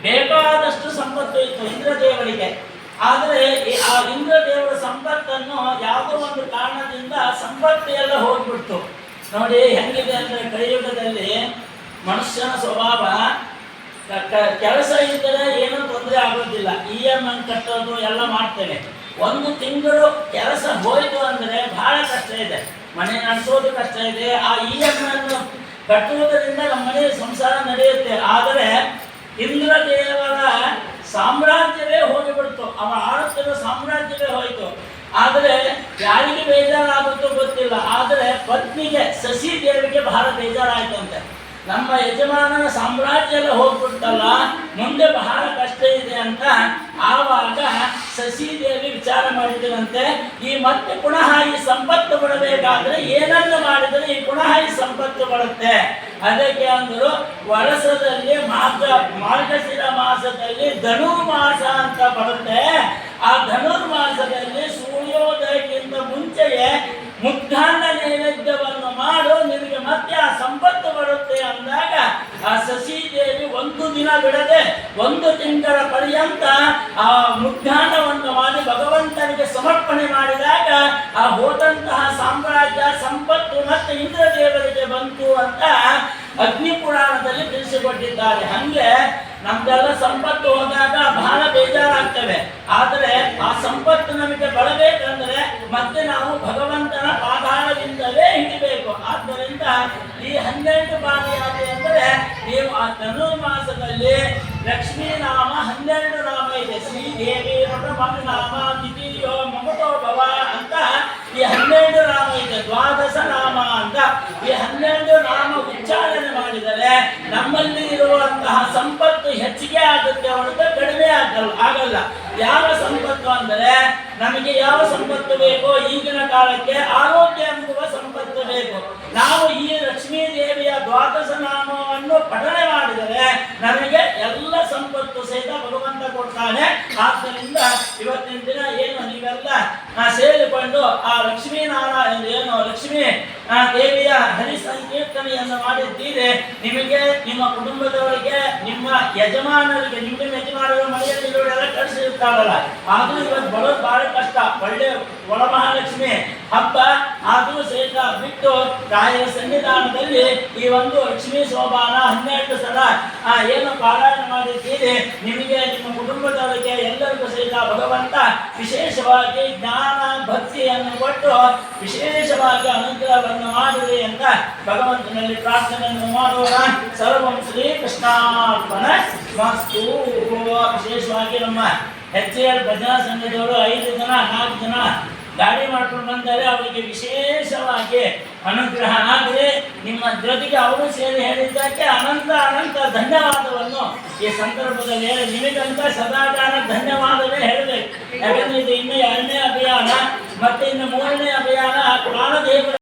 ಬೇಕಾದಷ್ಟು ಸಂಪತ್ತು ಇತ್ತು ಇಂದ್ರದೇವರಿಗೆ. ಆದರೆ ಆ ಇಂದ್ರದೇವರ ಸಂಪತ್ತನ್ನು ಯಾವುದೋ ಒಂದು ಕಾರಣದಿಂದ ಸಂಪತ್ತು ಎಲ್ಲ ಹೋಗ್ಬಿಡ್ತು. ನೋಡಿ ಹೆಂಗಿದೆ ಅಂದರೆ ಕಲಿಯುಗದಲ್ಲಿ ಮನುಷ್ಯನ ಸ್ವಭಾವ ಕೆಲಸ ಇದ್ದರೆ ಏನೂ ತೊಂದರೆ ಆಗೋದಿಲ್ಲ. EMI ಕಟ್ಟೋದು ಎಲ್ಲ ಮಾಡ್ತೇವೆ. ಒಂದು ತಿಂಗಳು ಕೆಲಸ ಹೋಯಿತು ಅಂದರೆ ಬಹಳ ಕಷ್ಟ ಇದೆ, ಮನೆ ನಡೆಸೋದು ಕಷ್ಟ ಇದೆ. ಆ EMI ಕಟ್ಟುವುದರಿಂದ ನಮ್ಮ ಮನೆ ಸಂಸಾರ ನಡೆಯುತ್ತೆ. ಆದರೆ ಇಂದ್ರದೇವರ ಸಾಮ್ರಾಜ್ಯವೇ ಹೋಗಿಬಿಡ್ತು, ಅವ ಆಳುತ್ತಿರುವ ಸಾಮ್ರಾಜ್ಯವೇ ಹೋಯಿತು. ಆದರೆ ಯಾರಿಗೆ ಬೇಜಾರಾಗುತ್ತೋ ಗೊತ್ತಿಲ್ಲ. ಆದರೆ ಪತ್ನಿಗೆ ಶಶಿ ದೇವಿಗೆ ಬಹಳ ಬೇಜಾರಾಯ್ತಂತೆ. ನಮ್ಮ ಯಜಮಾನನ ಸಾಮ್ರಾಜ್ಯ ಎಲ್ಲ ಹೋಗ್ಬಿಡ್ತಲ್ಲ, ಮುಂದೆ ಬಹಳ ಕಷ್ಟ ಇದೆ ಅಂತ. ಆವಾಗ ಶಶಿದೇವಿ ವಿಚಾರ ಮಾಡಿದರಂತೆ, ಈ ಮತ್ತೆ ಪುನಃ ಈ ಸಂಪತ್ತು ಬರಬೇಕಾದ್ರೆ ಏನನ್ನು ಮಾಡಿದರೆ ಈ ಪುನಃ ಈ ಸಂಪತ್ತು ಬರುತ್ತೆ. ಅದಕ್ಕೆ ಅಂದರು ವರ್ಷದಲ್ಲಿ ಮಾರ್ಗಶಿರ ಮಾಸದಲ್ಲಿ ಧನುರ್ಮಾಸ ಅಂತ ಬರುತ್ತೆ. ಆ ಧನುರ್ಮಾಸದಲ್ಲಿ ಸೂರ್ಯೋದಯಕ್ಕಿಂತ ಮುಂಚೆಯೇ ಮುಗ್ಧಾನ್ನ ನೈವೇದ್ಯವನ್ನು ಮಾಡು, ನಿನಗೆ ಮತ್ತೆ ಆ ಸಂಪತ್ತು ಬರುತ್ತೆ ಅಂದಾಗ ಆ ಶಶಿದೇವಿ ಒಂದು ದಿನ ಬಿಡದೆ 1 ತಿಂಗಳ ಪರ್ಯಂತ ಆ ಮುಗ್ಧಾನ್ನವನ್ನು ಮಾಡಿ ಭಗವಂತನಿಗೆ ಸಮರ್ಪಣೆ ಮಾಡಿದಾಗ ಆ ಹೋದಂತಹ ಸಾಮ್ರಾಜ್ಯ ಸಂಪತ್ತು ಮತ್ತೆ ಇಂದ್ರದೇವರಿಗೆ ಬಂತು ಅಂತ ಅಗ್ನಿ ಪುರಾಣದಲ್ಲಿ ತಿಳಿಸಿಕೊಟ್ಟಿದ್ದಾರೆ. ಹಂಗೆ ನಮ್ದೆಲ್ಲ ಸಂಪತ್ತು ಹೋದಾಗ ಬಹಳ ಬೇಜಾರಾಗ್ತವೆ. ಆದರೆ ಆ ಸಂಪತ್ತು ನಮಗೆ ಬರಬೇಕಂದ್ರೆ ಮತ್ತೆ ನಾವು ಭಗವಂತನ ಪಾದಾರದಿಂದಲೇ ಹಿಡಿಬೇಕು. ಆದ್ದರಿಂದ ಈ 12 ಪಾದಯಾತ್ರೆ ಅಂದರೆ ನೀವು ಆ ಧನುರ್ಮಾಸದಲ್ಲಿ ಲಕ್ಷ್ಮೀ ನಾಮ 12 ನಾಮ ಇದೆ. ಶ್ರೀದೇವಿ ನಾಮ ದ್ವಿತೀಯೋ ಮಮತೋ ಭವ ಅಂತ ಈ 12 ನಾಮ ಇದೆ. 12 ನಾಮ ಅಂತ ಈ 12 ನಾಮ ಉಚ್ಚಾರಣೆ ಮಾಡಿದರೆ ನಮ್ಮಲ್ಲಿ ಇರುವಂತಹ ಸಂಪತ್ತು ಹೆಚ್ಚಿಗೆ ಆಗುತ್ತೆ ಹೊರತು ಕಡಿಮೆ ಆಗಲ್ಲ. ಯಾವ ಸಂಪತ್ತು ಅಂದರೆ ನಮಗೆ ಯಾವ ಸಂಪತ್ತು ಬೇಕೋ ಈಗಿನ ಕಾಲಕ್ಕೆ ಆರೋಗ್ಯ ಎಂಬುವ ಸಂಪತ್ತು ಬೇಕು. ನಾವು ಈ ಲಕ್ಷ್ಮೀ ದೇವಿಯ 12 ನಾಮವನ್ನು ಪಠನೆ ಮಾಡಿದರೆ ನಮಗೆ ಎಲ್ಲ ಸಂಪತ್ತು ಸಹಿತ ಭಗವಂತ ಕೊಡ್ತಾನೆ. ಆದ್ದರಿಂದ ಇವತ್ತಿನ ದಿನ ಏನು ನೀವೆಲ್ಲ ಸೇರಿಕೊಂಡು ಆ ಲಕ್ಷ್ಮೀನಾರಾಯಣ ಏನು ಲಕ್ಷ್ಮೀ ದೇವಿಯ ಹರಿ ಸಂಕೀರ್ತನೆಯನ್ನು ಮಾಡಿದ್ದೀರಿ. ನಿಮಗೆ ನಿಮ್ಮ ಕುಟುಂಬದವರಿಗೆ ನಿಮ್ಮ ಯಜಮಾನರಿಗೆ ನಿಮ್ಮ ಯಜಮಾನರ ಮನೆಯಲ್ಲಿ ಇವರೆಲ್ಲ ಕಳಿಸಿರ್ತಾರಲ್ಲ, ಆದರೂ ಇವತ್ತು ಬರೋದು ಬಹಳ ಕಷ್ಟ. ಒಳ್ಳೆ ವರಮಹಾಲಕ್ಷ್ಮಿ ಹಬ್ಬ ಆದರೂ ಸಹಿತ ಬಿಟ್ಟು ರಾಯರ ಸನ್ನಿಧಾನದಲ್ಲಿ ಈ ಒಂದು ಲಕ್ಷ್ಮೀ ಶೋಭಾನ 12 ಸಲ ಏನು ಪಾರಾಯಣ ಮಾಡಿದ್ದೀರಿ. ನಿಮಗೆ ನಿಮ್ಮ ಕುಟುಂಬದವರಿಗೆ ಎಲ್ಲರಿಗೂ ಸಹಿತ ಭಗವಂತ ವಿಶೇಷವಾಗಿ ಜ್ಞಾನ ಭಕ್ತಿಯನ್ನು ಕೊಟ್ಟು ವಿಶೇಷವಾಗಿ ಅನುಗ್ರಹವನ್ನು ಮಾಡಿರಿ ಅಂತ ಭಗವಂತನಲ್ಲಿ ಪ್ರಾರ್ಥನೆಯನ್ನು ಮಾಡೋಣ. ಸರ್ವಂ ಶ್ರೀಕೃಷ್ಣಾರ್ಪಣಮಸ್ತು. ವಿಶೇಷವಾಗಿ ನಮ್ಮ HCL ಭಜನಾ ಸಂಘದವರು 5 ಜನ 4 ಜನ ಗಾಡಿ ಮಾಡ್ಕೊಂಡು ಬಂದರೆ ಅವರಿಗೆ ವಿಶೇಷವಾಗಿ ಅನುಗ್ರಹ ಆಗಲಿ. ನಿಮ್ಮ ಜೊತೆಗೆ ಅವರು ಸೇರಿ ಹೇಳಿದ್ದಕ್ಕೆ ಅನಂತ ಧನ್ಯವಾದವನ್ನು ಈ ಸಂದರ್ಭದಲ್ಲಿ ಹೇಳಿ ನಿಮಗಂತ ಸದಾಕಾಲ ಧನ್ಯವಾದವೇ ಹೇಳಬೇಕು. ಯಾಕಂದ್ರೆ ಇದು ಇನ್ನು 2ನೇ ಅಭಿಯಾನ ಮತ್ತೆ ಇನ್ನು 3ನೇ ಅಭಿಯಾನ ಪ್ರಾಣದೇವ